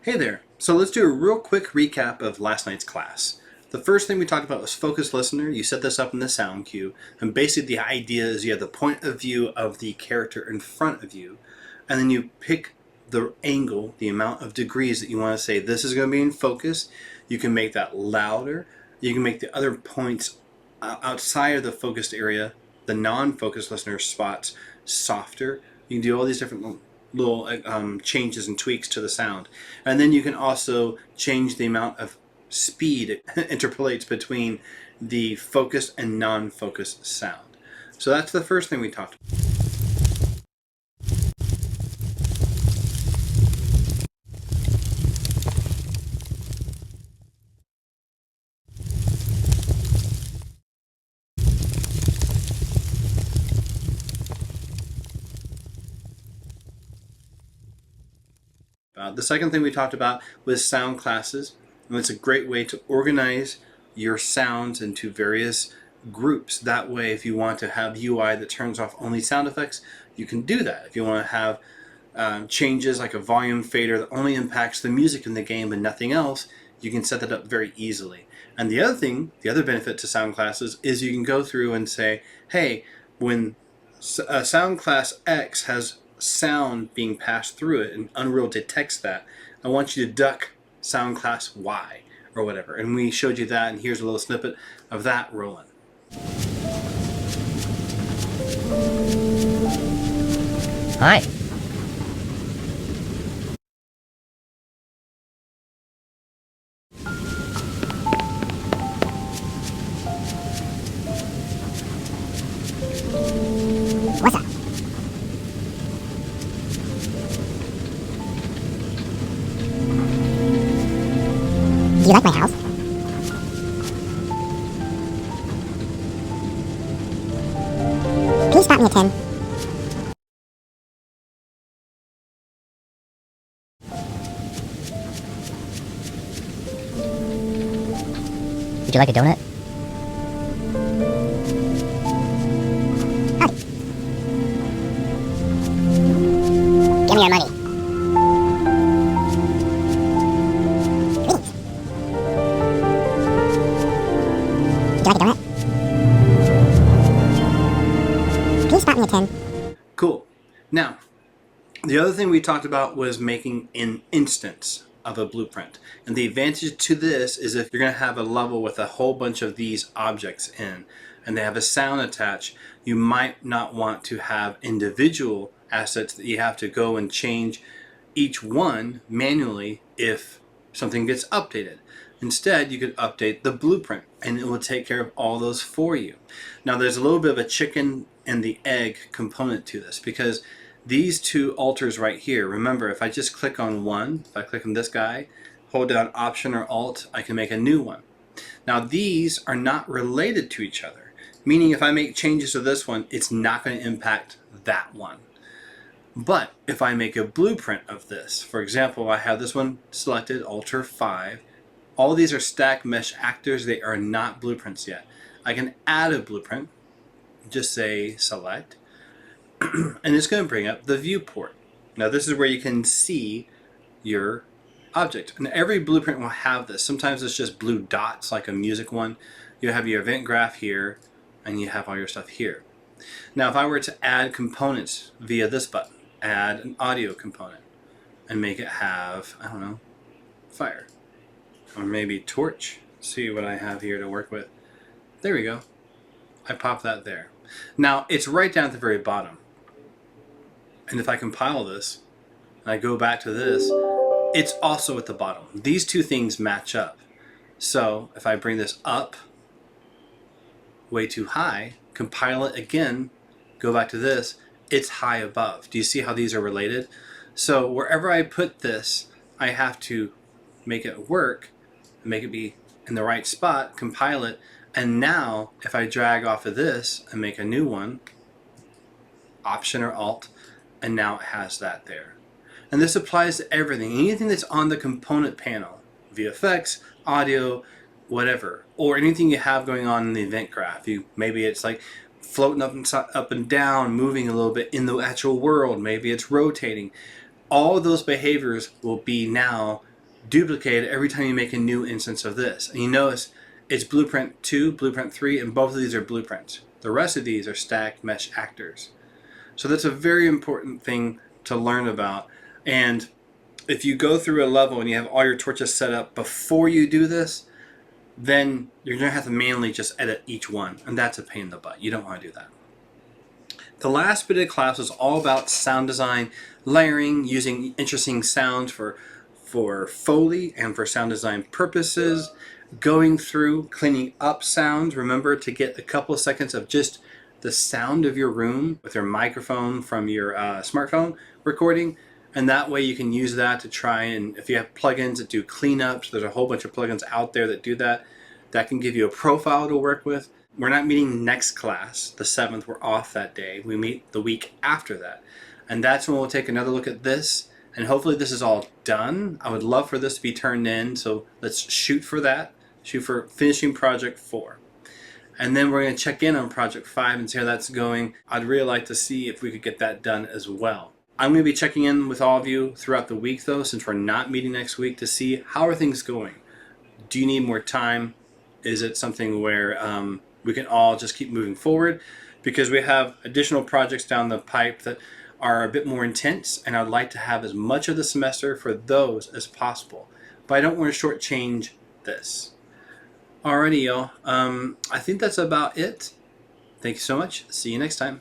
Hey there. So let's do a real quick recap of last night's class. The first thing we talked about was focused listener. You set this up in the sound cue, and basically the idea is you have the point of view of the character in front of you, and then you pick the angle, the amount of degrees that you want to say this is going to be in focus. You can make that louder. You can make the other points outside of the focused area, the non-focused listener spots, softer. You can do all these different little changes and tweaks to the sound. And then you can also change the amount of speed it interpolates between the focused and non-focused sound. So that's the first thing we talked about. The second thing we talked about was sound classes, and it's a great way to organize your sounds into various groups. That way, if you want to have UI that turns off only sound effects, you can do that. If you want to have changes like a volume fader that only impacts the music in the game and nothing else, you can set that up very easily. And the other thing, the other benefit to sound classes is you can go through and say, hey, when sound class X has sound being passed through it and Unreal detects that, I want you to duck sound class Y or whatever. And we showed you that, and here's a little snippet of that rolling. Hi. What's up? Do you like my house? Please spot me a 10. Would you like a donut? Howdy. Give me your money. Greetings. Would you like a donut? Please spot me a 10. Cool. Now, the other thing we talked about was making an instance of a blueprint. And the advantage to this is if you're going to have a level with a whole bunch of these objects in, and they have a sound attached, you might not want to have individual assets that you have to go and change each one manually if something gets updated. Instead, you could update the blueprint and it will take care of all those for you. Now, there's a little bit of a chicken and the egg component to this, because these two alters right here, remember, if I just click on one, if I click on this guy, hold down Option or Alt, I can make a new one. Now, these are not related to each other, meaning if I make changes to this one, it's not going to impact that one. But if I make a blueprint of this, for example, I have this one selected, Alter 5. All these are stack mesh actors. They are not blueprints yet. I can add a blueprint, just say select, and it's going to bring up the viewport. Now this is where you can see your object. And every blueprint will have this. Sometimes it's just blue dots like a music one. You have your event graph here, and you have all your stuff here. Now if I were to add components via this button, add an audio component, and make it have, I don't know, fire. Or maybe torch. See what I have here to work with. There we go. I pop that there. Now it's right down at the very bottom. And if I compile this, and I go back to this, it's also at the bottom. These two things match up. So if I bring this up way too high, compile it again, go back to this, it's high above. Do you see how these are related? So wherever I put this, I have to make it work, make it be in the right spot, compile it, and now if I drag off of this and make a new one, Option or Alt, and now it has that there. And this applies to everything, anything that's on the component panel, VFX, audio, whatever, or anything you have going on in the event graph. Maybe it's like floating up and down, moving a little bit in the actual world. Maybe it's rotating. All of those behaviors will be now duplicate it every time you make a new instance of this. And you notice it's blueprint 2, blueprint 3, and both of these are blueprints. The rest of these are stacked mesh actors. So that's a very important thing to learn about. And if you go through a level and you have all your torches set up before you do this, then you're going to have to manually just edit each one. And that's a pain in the butt. You don't want to do that. The last bit of the class was all about sound design, layering, using interesting sounds for Foley and for sound design purposes, going through, cleaning up sounds. Remember to get a couple of seconds of just the sound of your room with your microphone from your smartphone recording. And that way you can use that to try and, if you have plugins that do cleanups, there's a whole bunch of plugins out there that do that. That can give you a profile to work with. We're not meeting next class, the 7th, we're off that day. We meet the week after that. And that's when we'll take another look at this. And hopefully this is all done. I would love for this to be turned in, so let's shoot for that. Shoot for finishing project 4. And then we're going to check in on project 5 and see how that's going. I'd really like to see if we could get that done as well. I'm going to be checking in with all of you throughout the week though, since we're not meeting next week, to see how are things going. Do you need more time? Is it something where we can all just keep moving forward? Because we have additional projects down the pipe that are a bit more intense, and I'd like to have as much of the semester for those as possible. But I don't want to shortchange this. Alrighty, y'all. I think that's about it. Thank you so much. See you next time.